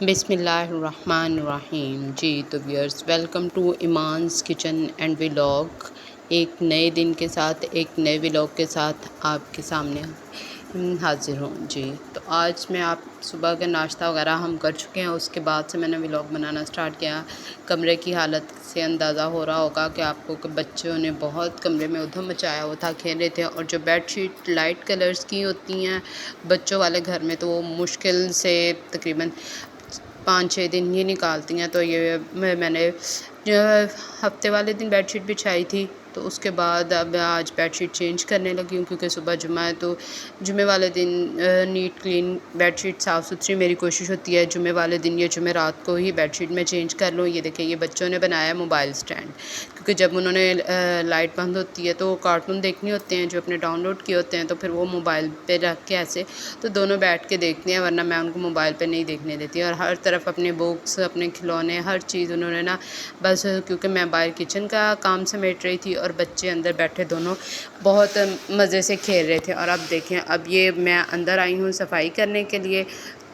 बिस्मिल्लाहिर्रहमानिर्रहीम। जी तो viewers, welcome to Iman's kitchen and vlog. एक नए दिन के साथ, एक नए व्लॉग के साथ आपके सामने हाज़िर हूँ। जी तो आज मैं आप सुबह का नाश्ता वगैरह हम कर चुके हैं, उसके बाद से मैंने व्लॉग बनाना स्टार्ट किया। कमरे की हालत से अंदाज़ा हो रहा होगा कि आपको कि बच्चों ने बहुत कमरे में उधम मचाया हुआ था, खेल रहे थे। और जो बेडशीट लाइट कलर्स की होती हैं बच्चों वाले घर में, तो वो मुश्किल से तकरीबन 5-6 दिन ही निकालती हैं। तो ये मैंने हफ्ते वाले दिन बेडशीट बिछाई थी, तो उसके बाद अब आज बेडशीट चेंज करने लगी हूँ, क्योंकि सुबह जुम्मा है। तो जुम्मे वाले दिन नीट क्लीन बेडशीट साफ़ सुथरी मेरी कोशिश होती है जुम्मे वाले दिन, या जुम्मे रात को ही बेडशीट में चेंज कर लूँ। ये देखिए, ये बच्चों ने बनाया मोबाइल स्टैंड, क्योंकि जब उन्होंने लाइट बंद होती है तो कार्टून देखने होते हैं जो अपने डाउनलोड किए होते हैं, तो फिर वो मोबाइल पे रख के ऐसे तो दोनों बैठ के देखते हैं, वरना मैं उनको मोबाइल पे नहीं देखने देती। और हर तरफ अपने बुक्स, अपने खिलौने, हर चीज़ उन्होंने ना बस, क्योंकि मैं बाहर किचन का काम समेट रही थी और बच्चे अंदर बैठे दोनों बहुत मज़े से खेल रहे थे। और अब देखें, अब ये मैं अंदर आई हूँ सफाई करने के लिए।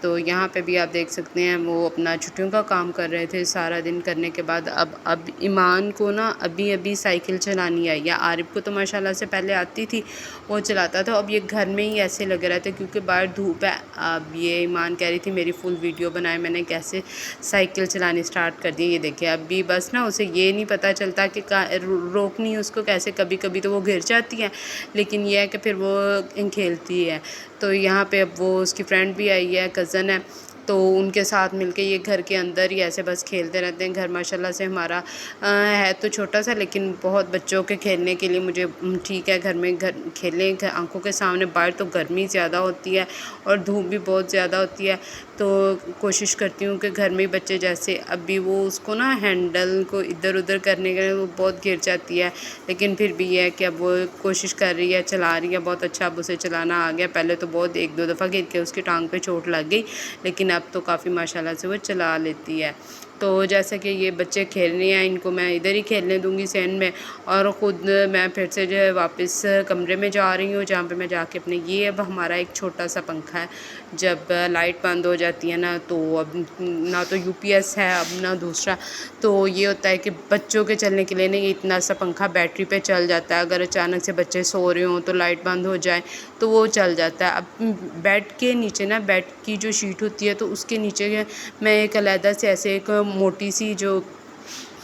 तो यहाँ पे भी आप देख सकते हैं वो अपना छुट्टियों का काम कर रहे थे सारा दिन करने के बाद। अब ईमान को ना अभी अभी साइकिल चलानी आई है। आरिफ को तो माशाल्लाह से पहले आती थी, वो चलाता था। अब ये घर में ही ऐसे लग रहा था क्योंकि बाहर धूप है। अब ये ईमान कह रही थी मेरी फुल वीडियो बनाए, मैंने कैसे साइकिल चलानी स्टार्ट कर दी। ये देखिए, अभी बस ना उसे ये नहीं पता चलता कि रोकनी उसको कैसे। कभी कभी तो वो गिर जाती है, लेकिन यह है कि फिर वो खेलती है। तो यहाँ पे अब वो उसकी फ्रेंड भी आई है, कज़न है, तो उनके साथ मिलके ये घर के अंदर ही ऐसे बस खेलते रहते हैं। घर माशाल्लाह से हमारा है तो छोटा सा, लेकिन बहुत बच्चों के खेलने के लिए मुझे ठीक है। घर में घर खेलें आंखों के सामने। बाहर तो गर्मी ज़्यादा होती है और धूप भी बहुत ज़्यादा होती है, तो कोशिश करती हूँ कि घर में ही बच्चे, जैसे अभी वो उसको ना हैंडल को इधर उधर करने के वो बहुत गिर जाती है, लेकिन फिर भी है कि अब वो कोशिश कर रही है, चला रही है बहुत अच्छा। अब उसे चलाना आ गया। पहले तो बहुत 1-2 दफ़ा गिर के उसकी टांग पे चोट लग गई, लेकिन अब तो काफ़ी माशाल्लाह से वो चला लेती है। तो जैसा कि ये बच्चे खेल रहे हैं, इनको मैं इधर ही खेलने दूँगी सैन में, और ख़ुद मैं फिर से जो है वापस कमरे में जा रही हूँ, जहाँ पे मैं जाके अपने ये अब हमारा एक छोटा सा पंखा है। जब लाइट बंद हो जाती है ना, तो अब ना तो यूपीएस है अब ना दूसरा, तो ये होता है कि बच्चों के चलने के लिए नहीं, इतना सा पंखा बैटरी पे चल जाता है। अगर अचानक से बच्चे सो रहे हों तो लाइट बंद हो जाए तो वो चल जाता है। अब बेड के नीचे ना, बेड की जो शीट होती है, तो उसके नीचे मैं एक अलहदा से ऐसे एक मोटी सी, जो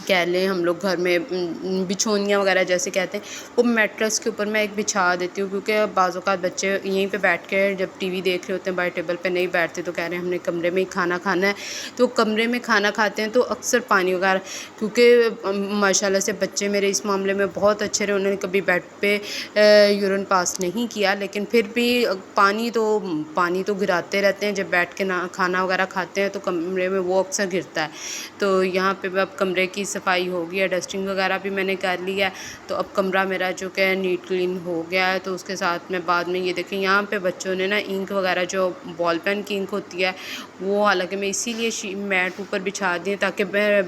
कह लें हम लोग घर में बिछोनियाँ वगैरह जैसे कहते हैं, वो मैट्रेस के ऊपर मैं एक बिछा देती हूँ। क्योंकि बाज़ औक़ात बच्चे यहीं पे बैठ के जब टीवी देख रहे होते हैं, बाहर टेबल पे नहीं बैठते, तो कह रहे हैं हमने कमरे में ही खाना खाना है, तो कमरे में खाना खाते हैं तो अक्सर पानी वगैरह, क्योंकि माशाल्लाह से बच्चे मेरे इस मामले में बहुत अच्छे रहे। उन्होंने कभी बेड पे यूरिन पास नहीं किया, लेकिन फिर भी पानी तो गिराते रहते हैं। जब बैठ के ना खाना वगैरह खाते हैं तो कमरे में वो अक्सर गिरता है। तो यहाँ पे अब कमरे की सफाई हो गई है, डस्टिंग वगैरह भी मैंने कर लिया है। तो अब कमरा मेरा जो कि नीट क्लीन हो गया है। तो उसके साथ में बाद में ये देखें, यहाँ पे बच्चों ने ना इंक वगैरह, जो बॉल पेन की इंक होती है, वो हालांकि मैं इसीलिए मैट ऊपर बिछा दी ताकि मैं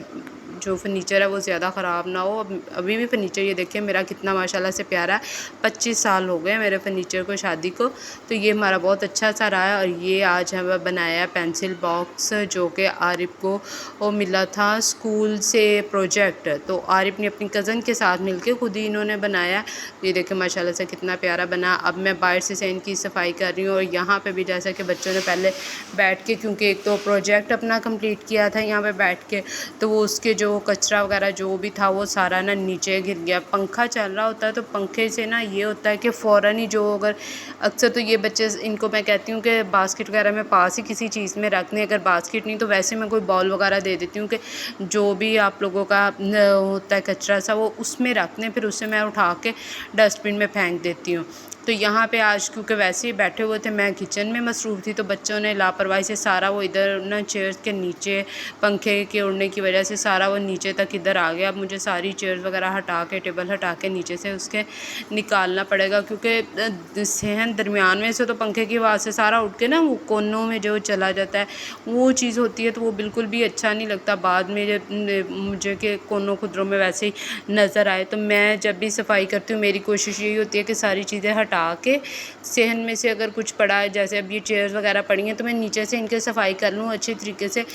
जो फर्नीचर है वो ज़्यादा ख़राब ना हो। अभी भी फर्नीचर ये देखिए मेरा कितना माशाल्लाह से प्यारा है। 25 साल हो गए मेरे फर्नीचर को, शादी को, तो ये हमारा बहुत अच्छा सा रहा है। और ये आज हमें बनाया पेंसिल बॉक्स, जो कि आरिफ को वो मिला था स्कूल से प्रोजेक्ट। तो आरिफ ने अपनी कज़न के साथ मिलके खुद ही इन्होंने बनाया। ये देखें माशाल्लाह से कितना प्यारा बना। अब मैं बाहर से इनकी सफाई कर रही हूँ, और यहाँ पे भी जैसा कि बच्चों ने पहले बैठ के, क्योंकि एक तो प्रोजेक्ट अपना कंप्लीट किया था यहाँ पे बैठ के, तो वो उसके जो कचरा वगैरह जो भी था वो सारा ना नीचे गिर गया। पंखा चल रहा होता है तो पंखे से ना ये होता है कि फ़ौरन ही, जो अगर अक्सर तो ये बच्चे, इनको मैं कहती हूँ कि बास्केट वगैरह में पास ही किसी चीज़ में रख दें। अगर बास्केट नहीं तो वैसे मैं कोई बॉल वगैरह दे देती हूँ कि जो भी आप लोगों का होता है कचरा सा, वो उसमें रख दें, फिर उससे मैं उठा के डस्टबिन में फेंक देती हूँ। तो यहाँ पे आज क्योंकि वैसे ही बैठे हुए थे, मैं किचन में मसरूफ़ थी, तो बच्चों ने लापरवाही से सारा वो इधर ना चेयर्स के नीचे, पंखे के उड़ने की वजह से सारा वो नीचे तक इधर आ गया। अब मुझे सारी चेयर्स वगैरह हटा के, टेबल हटा के नीचे से उसके निकालना पड़ेगा, क्योंकि सहन दरमियान में से तो पंखे की आवाज़ से सारा उठ के ना वो कोनों में जो चला जाता है, वो चीज़ होती है, तो वो बिल्कुल भी अच्छा नहीं लगता। बाद में जब मुझे के कोनों खुदरों में वैसे ही नज़र आए, तो मैं जब भी सफाई करती हूँ मेरी कोशिश यही होती है कि सारी चीज़ें हटा के सहन में से अगर कुछ पड़ा है, जैसे अब ये चेयर्स वगैरह पड़ी हैं, तो मैं नीचे से इनके सफाई कर लूँ अच्छी तरीके से,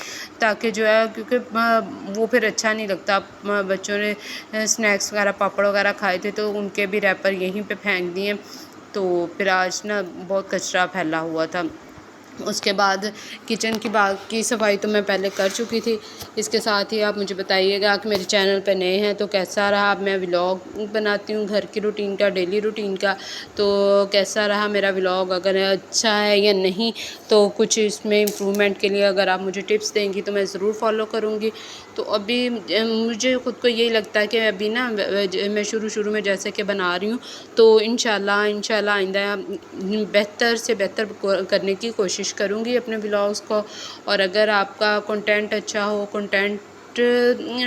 ताकि जो है, क्योंकि वो फिर अच्छा नहीं लगता। बच्चों ने स्नैक्स वगैरह पापड़ वगैरह खाए थे, तो उनके भी रैपर यहीं पे फेंक दिए, तो फिर आज ना बहुत कचरा फैला हुआ था। उसके बाद किचन की बाकी सफाई तो मैं पहले कर चुकी थी। इसके साथ ही आप मुझे बताइएगा कि मेरे चैनल पे नए हैं तो कैसा रहा। मैं व्लॉग बनाती हूँ घर की रूटीन का, डेली रूटीन का, तो कैसा रहा मेरा व्लॉग, अगर अच्छा है या नहीं, तो कुछ इसमें इम्प्रूवमेंट के लिए अगर आप मुझे टिप्स देंगी तो मैं ज़रूर फॉलो करूँगी। तो अभी मुझे ख़ुद को यही लगता है कि अभी ना मैं शुरू में जैसे कि बना रही हूँ, तो इंशाल्लाह आइंदा बेहतर से बेहतर करने की कोशिश करूँगी अपने व्लॉग्स को। और अगर आपका कंटेंट अच्छा हो, कंटेंट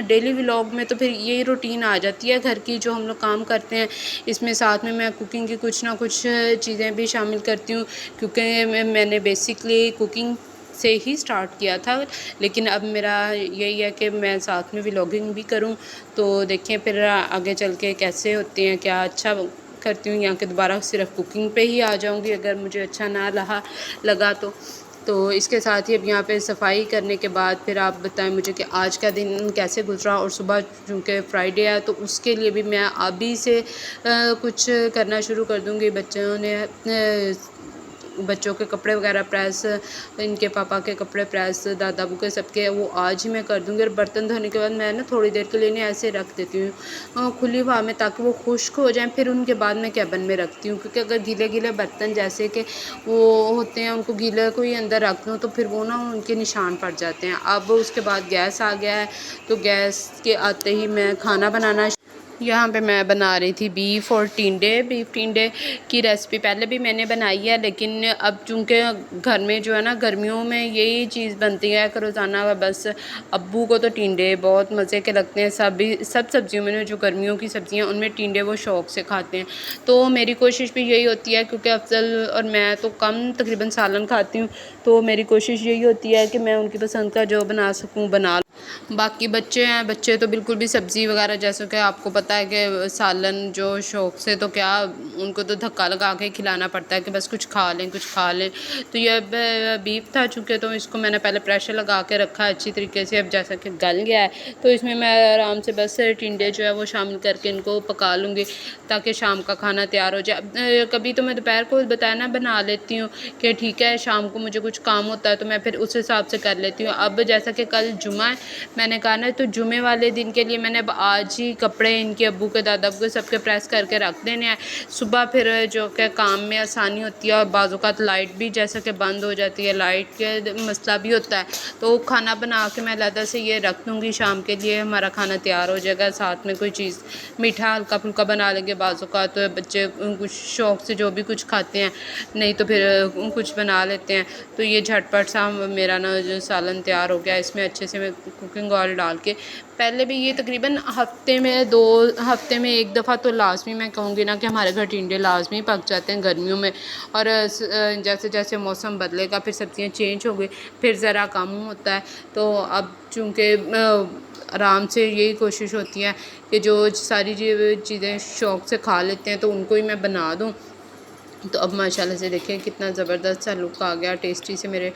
डेली व्लॉग में, तो फिर यही रूटीन आ जाती है घर की, जो हम लोग काम करते हैं। इसमें साथ में मैं कुकिंग की कुछ ना कुछ चीज़ें भी शामिल करती हूँ, क्योंकि मैंने बेसिकली कुकिंग से ही स्टार्ट किया था, लेकिन अब मेरा यही है कि मैं साथ में व्लॉगिंग भी करूं। तो देखें फिर आगे चल के कैसे होते हैं, क्या अच्छा करती हूँ या कि दोबारा सिर्फ कुकिंग पे ही आ जाऊँगी अगर मुझे अच्छा ना लगा तो इसके साथ ही अब यहाँ पे सफाई करने के बाद फिर आप बताएं मुझे कि आज का दिन कैसे गुजरा। और सुबह चूँकि फ्राइडे है, तो उसके लिए भी मैं अभी से कुछ करना शुरू कर दूँगी। बच्चों के कपड़े वगैरह प्रेस, इनके पापा के कपड़े प्रेस, दादाबू के सबके, वो आज ही मैं कर दूँगी। और बर्तन धोने के बाद मैं ना थोड़ी देर के लिए इन्हें ऐसे रख देती हूँ खुली हवा में, ताकि वो खुश्क हो जाएं। फिर उनके बाद मैं कैबिन में रखती हूँ, क्योंकि अगर गीले बर्तन जैसे कि वो होते हैं, उनको गीले को ही अंदर रख दूँ तो फिर वो ना उनके निशान पड़ जाते हैं। अब उसके बाद गैस आ गया है, तो गैस के आते ही मैं खाना बनाना, यहाँ पे मैं बना रही थी बीफ टिंडे की रेसिपी पहले भी मैंने बनाई है, लेकिन अब चूँकि घर में जो है ना गर्मियों में यही चीज़ बनती है रोज़ाना। बस अब्बू को तो टिंडे बहुत मज़े के लगते हैं। सब सब्जियों में जो गर्मियों की सब्ज़ियाँ उनमें टिंडे वो शौक़ से खाते हैं। तो मेरी कोशिश भी यही होती है, क्योंकि अफजल और मैं तो कम तकरीबन सालन खाती हूँ, तो मेरी कोशिश यही होती है कि मैं उनकी पसंद का जो बना सकूँ बना। बाकी बच्चे हैं, बच्चे तो बिल्कुल भी सब्ज़ी वगैरह, जैसे कि आपको पता है कि सालन जो शौक़ से, तो क्या उनको तो धक्का लगा के खिलाना पड़ता है कि बस कुछ खा लें। तो ये बीफ था चूँकि, तो इसको मैंने पहले प्रेशर लगा के रखा अच्छी तरीके से। अब जैसा कि गल गया है, तो इसमें मैं आराम से बस टिंडे जो है वो शामिल करके इनको पका लूँगी, ताकि शाम का खाना तैयार हो जाए। कभी तो मैं दोपहर को बताया ना बना लेती हूँ कि ठीक है, शाम को मुझे कुछ काम होता है तो मैं फिर उस हिसाब से कर लेती हूँ। अब जैसा कि कल जुमा है, मैंने कहा ना, तो जुमे वाले दिन के लिए मैंने अब आज ही कपड़े इनके अब्बू के दादाबू के सबके प्रेस करके रख देने हैं। सुबह फिर जो कि काम में आसानी होती है, और बाज़-औक़ात लाइट भी जैसा कि बंद हो जाती है, लाइट के मसला भी होता है, तो खाना बना के मैं अलग से ये रख दूँगी। शाम के लिए हमारा खाना तैयार हो जाएगा। साथ में कोई चीज़ मीठा हल्का फुल्का बना लेंगे। बाज़-औक़ात तो बच्चे कुछ शौक़ से जो भी कुछ खाते हैं, नहीं तो फिर कुछ बना लेते हैं। तो ये झटपट सा मेरा ना जो सालन तैयार हो गया। इसमें अच्छे से मैं कुकिंग ऑयल डाल के, पहले भी ये तकरीबन हफ्ते में एक दफ़ा तो लाज़मी मैं कहूँगी ना कि हमारे घर टिंडे लाज़मी पक जाते हैं गर्मियों में। और जैसे जैसे मौसम बदलेगा फिर सब्ज़ियाँ चेंज हो गई, फिर ज़रा कम होता है। तो अब चूँकि आराम से यही कोशिश होती है कि जो सारी चीज़ें शौक़ से खा लेते हैं, तो उनको ही मैं बना दूँ। तो अब माशाल्लाह से देखिए कितना ज़बरदस्त सा लुक आ गया, टेस्टी से मेरे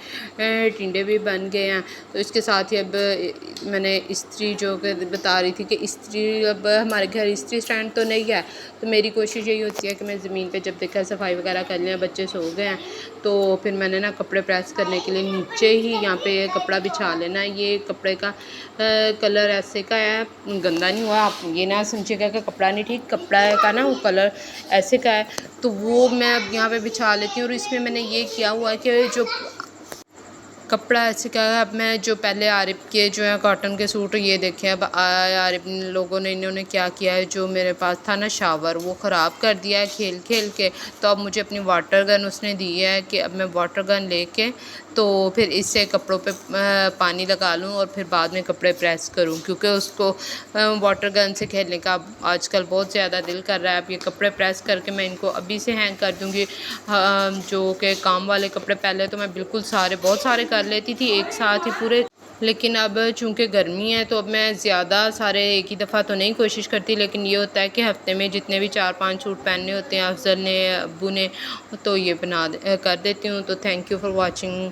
टिंडे भी बन गए हैं। तो इसके साथ ही अब मैंने इस्त्री जो कि बता रही थी कि इस्त्री, अब हमारे घर इस्त्री स्टैंड तो नहीं है, तो मेरी कोशिश यही होती है कि मैं ज़मीन पे जब देखा सफाई वगैरह कर लिया, बच्चे सो गए हैं, तो फिर मैंने ना कपड़े प्रेस करने के लिए नीचे ही यहाँ पे कपड़ा बिछा लेना। ये कपड़े का कलर ऐसे का है, गंदा नहीं हुआ, आप ये ना समझिएगा कि कपड़ा नहीं ठीक, कपड़ा का ना वो कलर ऐसे का है, तो वो मैं अब यहाँ पे बिछा लेती हूँ। और इसमें मैंने ये किया हुआ है कि जो कपड़ा ऐसे क्या है, अब मैं जो पहले आरिफ के जो है कॉटन के सूट, ये देखें अब आरिफ लोगों ने इन्होंने क्या किया है, जो मेरे पास था ना शावर, वो ख़राब कर दिया है खेल के। तो अब मुझे अपनी वाटर गन उसने दी है कि अब मैं वाटर गन लेके तो फिर इससे कपड़ों पे पानी लगा लूँ और फिर बाद में कपड़े प्रेस करूँ, क्योंकि उसको वाटर गन से खेलने का आजकल बहुत ज़्यादा दिल कर रहा है। अब ये कपड़े प्रेस करके मैं इनको अभी से हैंग कर दूँगी। जो कि काम वाले कपड़े पहले तो मैं बिल्कुल बहुत सारे कर लेती थी एक साथ ही पूरे, लेकिन अब चूँकि गर्मी है तो अब मैं ज़्यादा सारे एक ही दफ़ा तो नहीं कोशिश करती, लेकिन ये होता है कि हफ़्ते में जितने भी 4-5 सूट पहनने होते हैं अफ़ज़ल ने, अब्बू ने, तो ये कर देती हूँ। तो थैंक यू फॉर वॉचिंग।